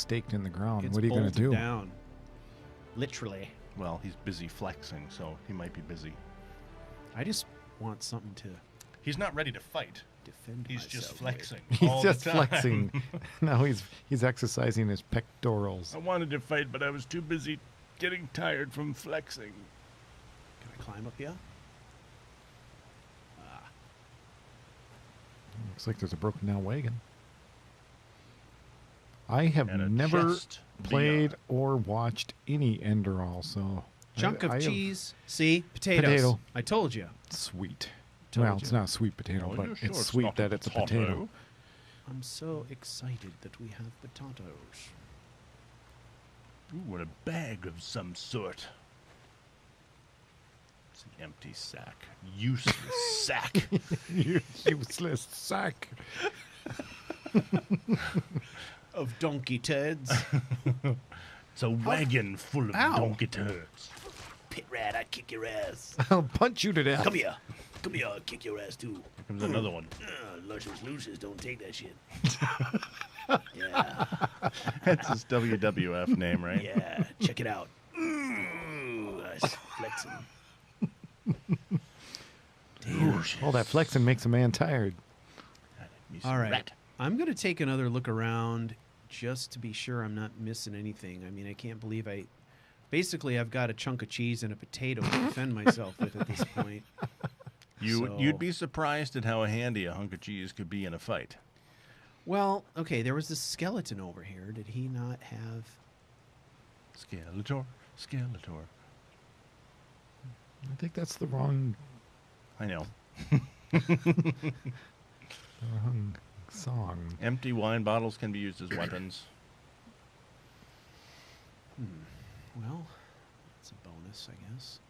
staked in the ground. It's What are you going to bolted do? down. Literally. Well, he's busy flexing, so he might be busy. I just want something to He's not ready to fight. defend He's myself just with. flexing. He's all just the time. flexing. Now he's exercising his pectorals. I wanted to fight, but I was too busy getting tired from flexing. Can I climb up here? Looks like there's a broken down wagon. I have And a never chest played beyond. or watched any Enderal, so Chunk of I have- cheese. See? Potatoes. Potato. I told you. Sweet. Told well, you. it's not a sweet potato, Oh, but you're sure it's sweet not that it's a potato. I'm so excited that we have potatoes. Ooh, and a bag of some sort. It's an empty sack. Useless sack. You useless sack. Of donkey turds. It's a wagon full of Ow. donkey turds. Pit rat, I'd kick your ass. I'll punch you to death. Come here. Come here, I'll kick your ass too. Here comes another one. Luscious Lucius, don't take that shit. Yeah, That's his WWF name, right? yeah, check it out. I was flexing. Oh, that flexing makes a man tired. Me some All right, rat. I'm going to take another look around just to be sure I'm not missing anything. I mean, I can't believe Basically, I've got a chunk of cheese and a potato to defend myself with at this point. You'd be surprised at how handy a hunk of cheese could be in a fight. Well, okay, there was this skeleton over here. Did he not have... Skeletor, Skeletor. I think that's the wrong I know. song. Empty wine bottles can be used as weapons. Well, that's a bonus, I guess.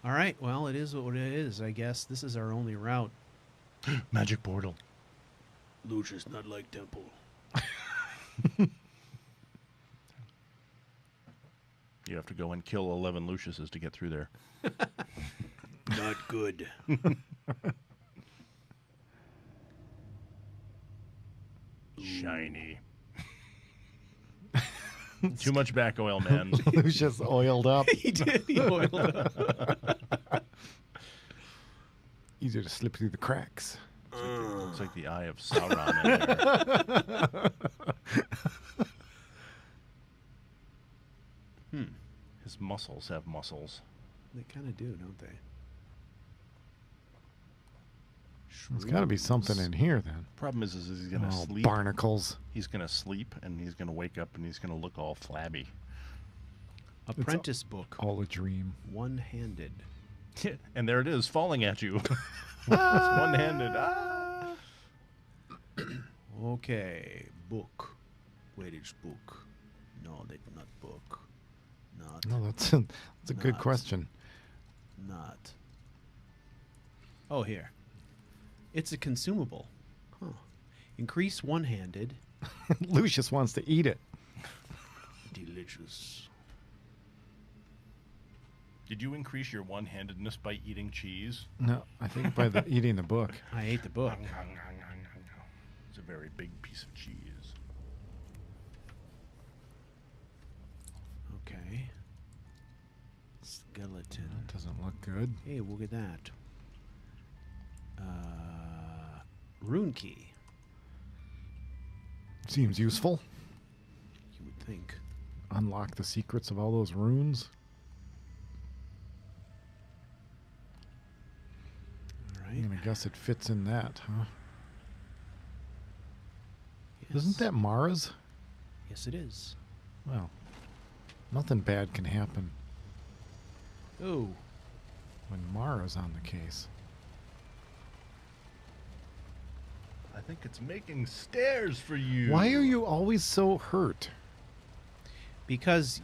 All right, well, it is what it is, I guess. This is our only route. Magic portal. Lucius, not like Temple. You have to go and kill 11 Luciuses to get through there. Not good. Shiny. Too much back oil, man. Lucius oiled up. He did. He oiled up. Easier to slip through the cracks. Looks like the eye of Sauron in there. His muscles have muscles. They kind of do, don't they? There's got to be something in here then. Problem is he's gonna Oh, sleep. barnacles. He's gonna sleep, and he's gonna wake up, and he's gonna look all flabby. Apprentice book. All a dream. One-handed. And there it is, falling at you. It's one-handed. Ah! Okay, book. Where is book? No, that's not book. Not, No, that's a good Not. question. not. Oh, here. It's a consumable. Huh. Increase one-handed. Lucius wants to eat it. Delicious. Did you increase your one-handedness by eating cheese? No, I think by the eating the book. I ate the book. It's a very big piece of cheese. Okay. Skeleton. That doesn't look good. Hey, look at that. Rune key. Seems useful. You would think. Unlock the secrets of all those runes. All I'm right. gonna guess it fits in that, huh? Yes. Isn't that Mara's? Yes, it is. Well, nothing bad can happen Oh, when Mara's on the case. I think it's making stairs for you. Why are you always so hurt? because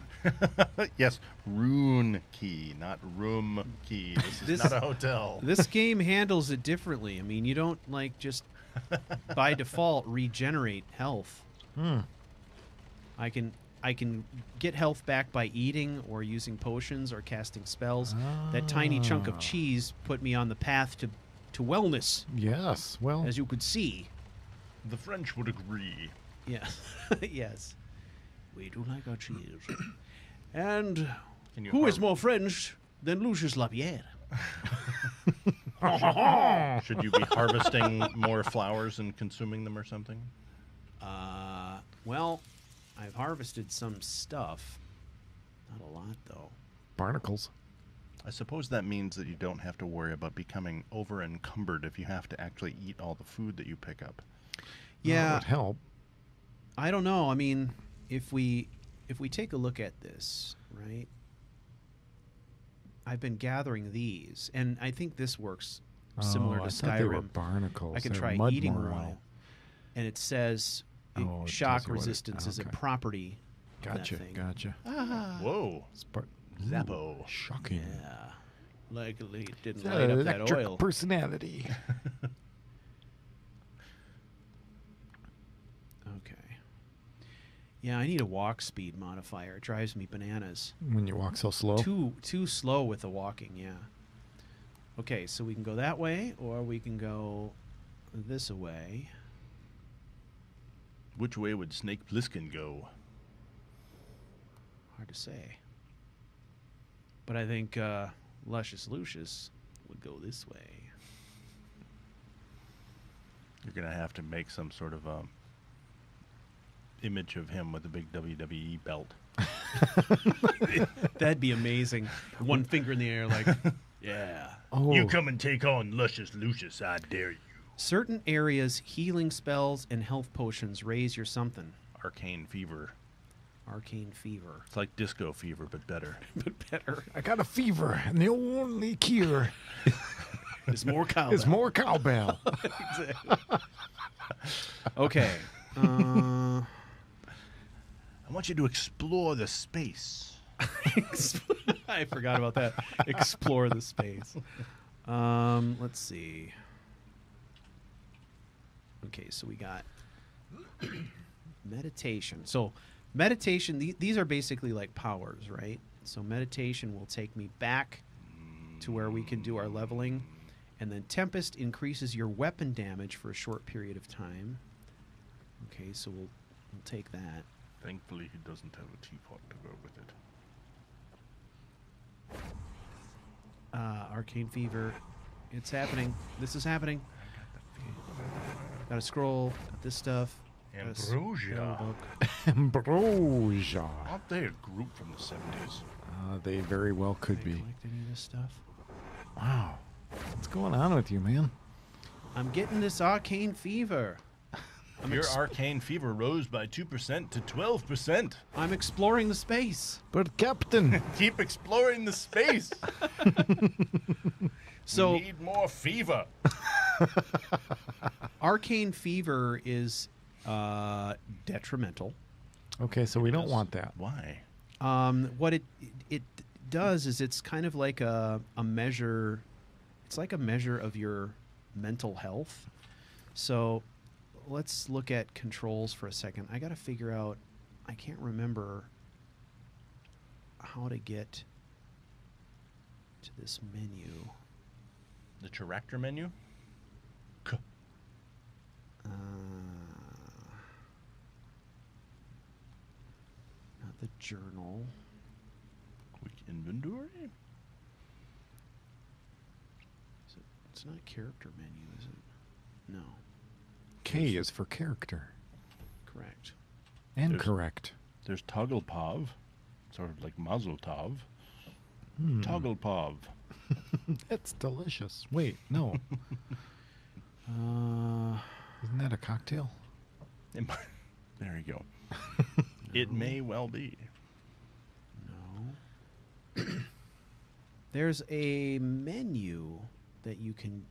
Yes, rune key, not room key. This is This- not a hotel. this game handles it differently. I mean, you don't like just by default regenerate health. I can get health back by eating or using potions or casting spells. That tiny chunk of Ah. cheese put me on the path to wellness, Yes, well, as you could see. The French would agree. Yeah. Yes. We do like our cheese. And Can you who is harv- more French than Lucius Lapierre? Should you be harvesting more flowers and consuming them or something? Well, I've harvested some stuff. Not a lot, though. Barnacles. I suppose that means that you don't have to worry about becoming over encumbered if you have to actually eat all the food that you pick up. That Yeah, would help. I don't know. I mean, if we take a look at this, right? I've been gathering these, and I think this works similar to I thought they were Skyrim. barnacles. I can They're try mud eating morel. one, and it says Oh, it shock tells you what it- resistance is a okay. property. of that Gotcha, thing. gotcha. Whoa. Spar- Zappo. Ooh, shocking. Yeah, likely it didn't It's light up that electric oil. personality. Okay. Yeah, I need a walk speed modifier. It drives me bananas. When you walk so slow. Too slow with the walking, yeah. Okay, so we can go that way, or we can go this way. Which way would Snake Plissken go? Hard to say. But I think Luscious Lucius would go this way. You're going to have to make some sort of image of him with a big WWE belt. That'd be amazing. One finger in the air, like, yeah. Oh, come and take on Luscious Lucius, I dare you. Certain areas, healing spells and health potions raise your something. Arcane fever. Arcane fever. It's like disco fever, but better. But better. I got a fever, and the only cure It's more cowbell. is more cowbell. Okay. I want you to explore the space. I forgot about that. Explore the space. Let's see. Okay, so we got meditation. So meditation, these are basically like powers, right? So meditation will take me back to where we can do our leveling. And then Tempest increases your weapon damage for a short period of time. Okay, so we'll take that. Thankfully, he doesn't have a teapot to go with it. Arcane Fever. It's happening. This is happening. Got a scroll. Got this stuff. got a Ambrosia. spell book. Ambrosia. Aren't they a group from the 70s? They very well could Did I be. collect any of this stuff? Wow. What's going on with you, man? I'm getting this Arcane Fever. Your arcane fever rose by 2% to 12%. I'm exploring the space. But Captain, Keep exploring the space. So We need more fever. Arcane Fever is detrimental. okay, so we don't want that. Why? What it does is it's kind of like a measure. It's like a measure of your mental health. So let's look at controls for a second. I got to figure out. I can't remember how to get to this menu. The Chiractor menu? Not the journal. Quick inventory? It's not character menu, is it? No. K is for character. Correct. And There's- correct. There's Togglepov, sort of like Mazel Tov. Togglepov. That's delicious. Wait, no. Isn't that a cocktail? It might- There you go. It may well be. No. There's a menu that you can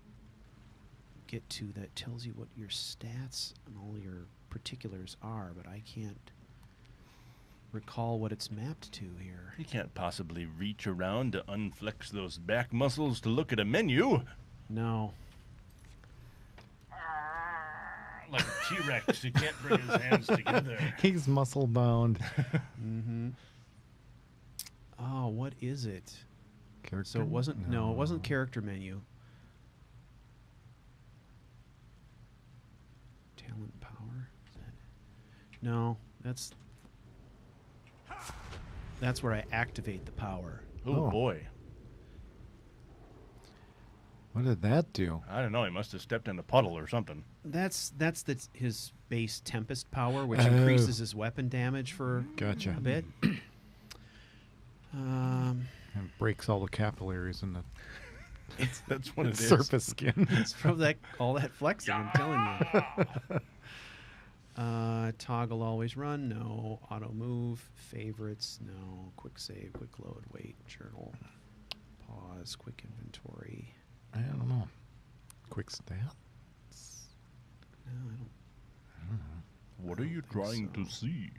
get to that tells you what your stats and all your particulars are, but I can't recall what it's mapped to here. You can't possibly reach around to unflex those back muscles to look at a menu. No. Like a T-Rex, he can't bring his hands together. He's muscle bound. Mm-hmm. Oh, what is it? Character? So it wasn't, no, it wasn't character menu. Talent power? Is that, no, that's That's where I activate the power. Oh, Oh. boy. What did that do? I don't know. He must have stepped in a puddle or something. That's his base Tempest power, which Oh. increases his weapon damage for Gotcha. a bit. And breaks all the capillaries in the That's what it is. surface skin. It's from all that flexing, I'm telling you. Toggle always run, no. Auto move, favorites, no. Quick save, quick load, wait, journal, pause, quick inventory. I don't know. Quick stat? No, I don't. What are you think trying so. to see?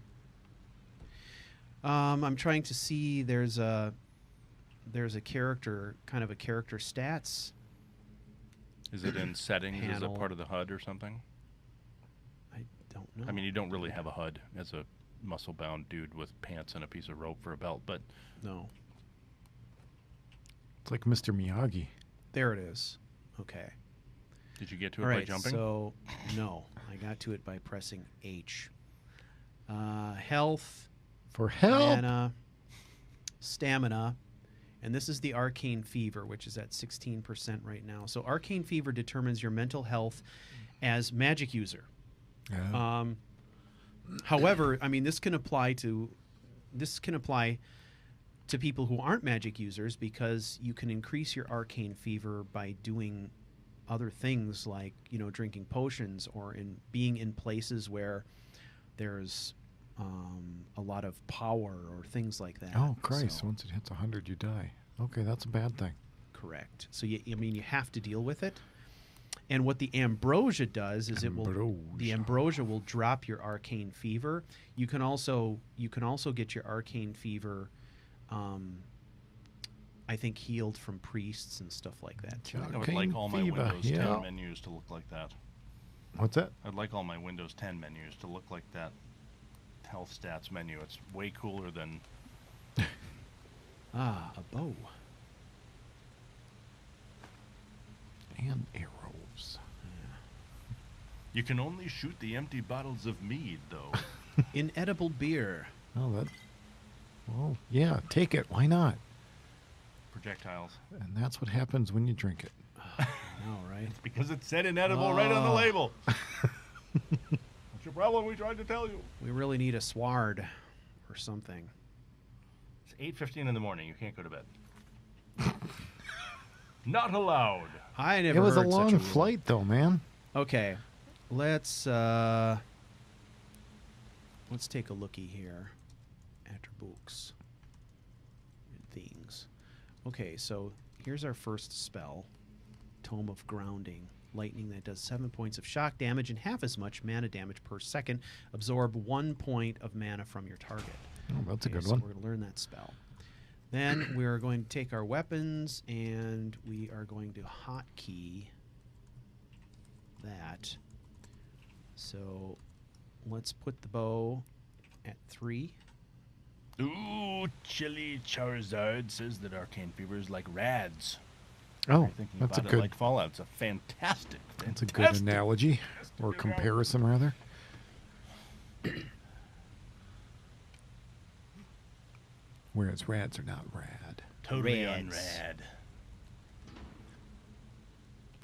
I'm trying to see. There's a character, kind of a character stats. Is it in settings? Is Panel. it part of the HUD or something? I don't know. I mean, you don't really have a HUD as a muscle-bound dude with pants and a piece of rope for a belt, but No. It's like Mr. Miyagi. There it is. Okay. did you get to it All by right. jumping? So no, I got to it by pressing H. Health, For help! mana, stamina, and this is the Arcane Fever, which is at 16% right now. So Arcane Fever determines your mental health as magic user. Yeah. However, I mean, this can apply to people who aren't magic users, because you can increase your Arcane Fever by doing other things like, drinking potions or being in places where there's a lot of power or things like that. Oh, Christ. So, Once it hits 100, you die. Okay, that's a bad thing. correct. So you have to deal with it. And what the ambrosia does is the Ambrosia. ambrosia will drop your Arcane Fever. You can also get your Arcane Fever, I think, healed from priests and stuff like that too. I would Arcane like all my Fever, Windows yeah. 10 menus to look like that. What's that? I'd like all my Windows 10 menus to look like that health stats menu. It's way cooler than... Ah, a bow. And arrows. You can only shoot the empty bottles of mead, though. Inedible beer. Oh, that. Well, yeah, take it. Why not? Projectiles. And that's what happens when you drink it. I know, right? Because it said inedible right on the Oh. label. What's your problem? We tried to tell you. We really need a sward or something. It's 8:15 in the morning. You can't go to bed. Not allowed. I never It was a heard such long rule. flight, though, man. Okay, let's take a looky here at our books and things. Okay, so here's our first spell, Tome of Grounding. Lightning that does 7 points of shock damage and half as much mana damage per second. Absorb 1 point of mana from your target. Oh, that's a good so one. we're going to learn that spell. Then we're going to take our weapons and we are going to hotkey that. So let's put the bow at 3. Ooh, Chili Charizard says that Arcane Fever is like rads. Oh, You're thinking that's a about good. it like Fallout. It's a fantastic. That's a good analogy, or comparison, rather. Whereas rads are not rad. Totally Rads. unrad.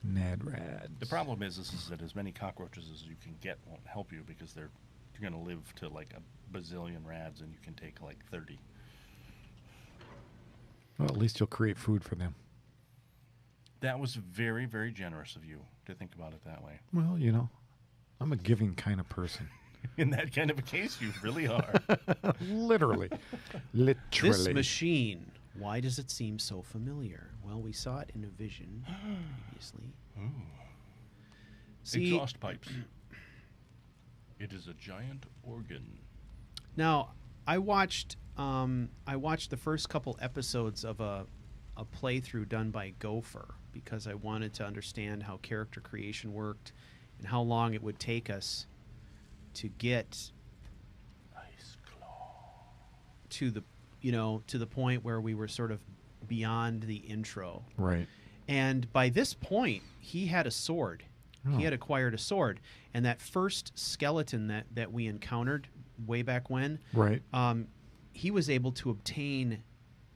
Nad rad. The problem is that as many cockroaches as you can get won't help you because you're going to live to like a bazillion rads and you can take like 30. Well, at least you'll create food for them. That was very, very generous of you to think about it that way. Well, I'm a giving kind of person. In that kind of a case, you really are. Literally. Literally. This machine, why does it seem so familiar? Well, we saw it in a vision previously. See, Exhaust pipes. It is a giant organ. now I watched the first couple episodes of a playthrough done by Gopher because I wanted to understand how character creation worked and how long it would take us to get Ice Claw. to the point where we were sort of beyond the intro. Right. And by this point, he had a sword. Oh. He had acquired a sword. And that first skeleton that we encountered way back when, Right. he was able to obtain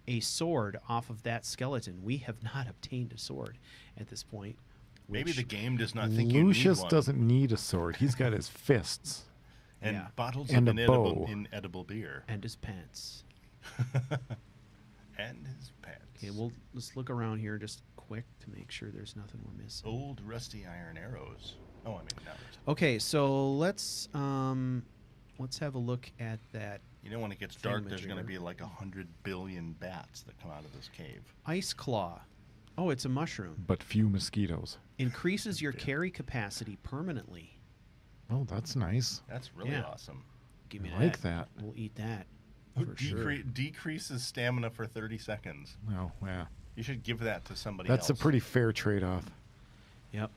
a sword off of that skeleton. We have not obtained a sword at this point. Maybe which- the game does not think you Lucius need one. doesn't need a sword. He's got his fists. And Yeah. bottles And of a bow. inedible beer. and his pants. And his pants. Okay, let's look around here just quick to make sure there's nothing we're missing. Old rusty iron arrows. Oh, I mean, no. Okay, so let's have a look at that You know, when it gets dark, there's going to Thingamajigger. be like 100 billion bats that come out of this cave. ice claw. Oh, it's a mushroom. But few mosquitoes. Increases your Yeah. carry capacity permanently. Oh, that's nice. That's really Yeah. awesome. Give me I like that. We'll eat that for sure. Decreases stamina for 30 seconds. Oh, yeah. You should give that to somebody That's else. a pretty fair trade-off. Yep.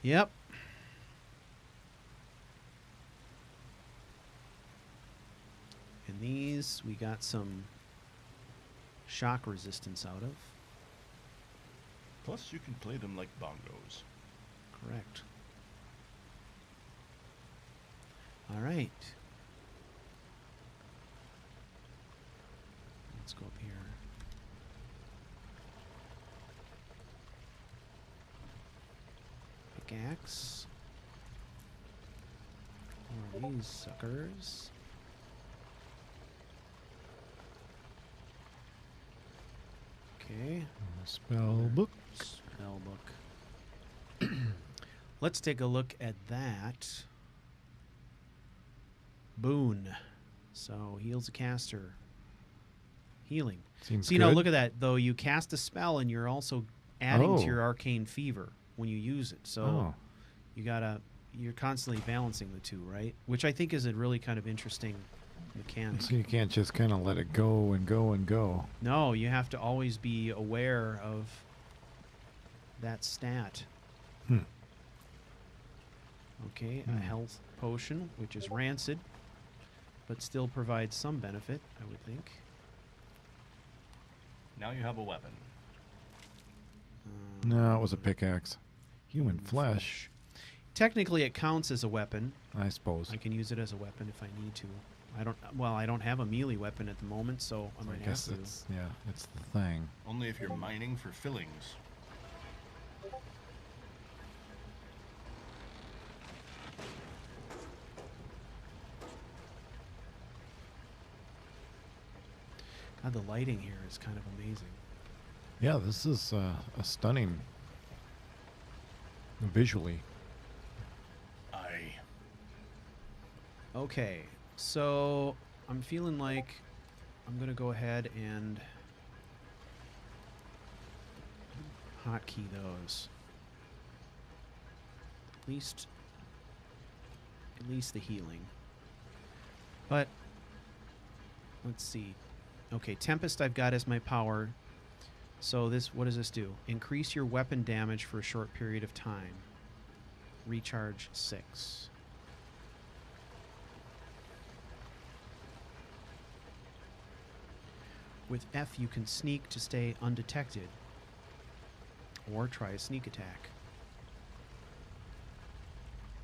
Yep. And these we got some shock resistance out of. Plus, you can play them like bongos. Correct. All right. Let's go up here. Pickaxe. More of these suckers. Okay. Spell book. Spell book. Let's take a look at that. Boon. So heals a caster. Healing. Seems So you know, good. look at that though. You cast a spell and you're also adding to Oh. your arcane fever when you use it. So Oh, you're constantly balancing the two, right? Which I think is a really kind of interesting mechanic. so you can't just kind of let it go and go and go. No, you have to always be aware of that stat. Hmm. Okay, a health potion, which is rancid, but still provides some benefit, I would think. Now you have a weapon. No, it was a pickaxe. Human flesh, Technically, it counts as a weapon. I suppose. I can use it as a weapon if I need to. I don't have a melee weapon at the moment, so I So might I guess have to. it's it's the thing. Only if you're mining for fillings. God, the lighting here is kind of amazing. Yeah, this is a stunning visually. Okay, so I'm feeling like I'm gonna go ahead and hotkey those. At least the healing. But let's see. Okay, Tempest I've got as my power. So what does this do? Increase your weapon damage for a short period of time. Recharge 6. With F, you can sneak to stay undetected. Or try a sneak attack.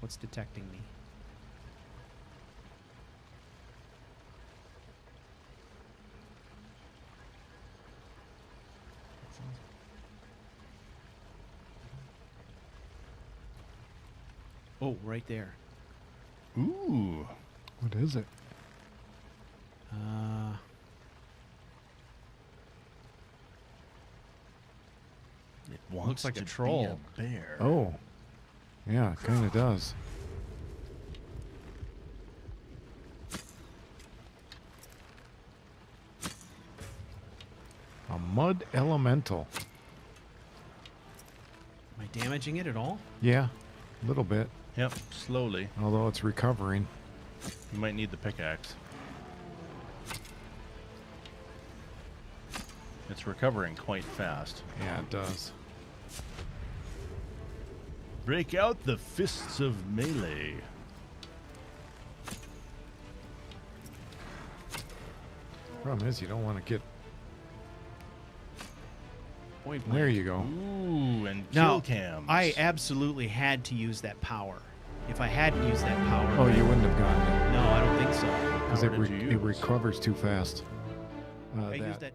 What's detecting me? Oh, right there. Ooh. What is it? It Looks like a to be troll. a bear. Oh, yeah, it kind of does. A mud elemental. Am I damaging it at all? Yeah, a little bit. Yep, slowly. Although it's recovering. You might need the pickaxe. It's recovering quite fast. Yeah, it does. Break out the fists of melee. Problem is, you don't want to get. Point There blank. you go. Ooh, and Now, kill cams. I absolutely had to use that power. If I hadn't used that power. Oh, you wouldn't have gotten it No, I don't think so. because Power did you it use? recovers too fast. I That. used that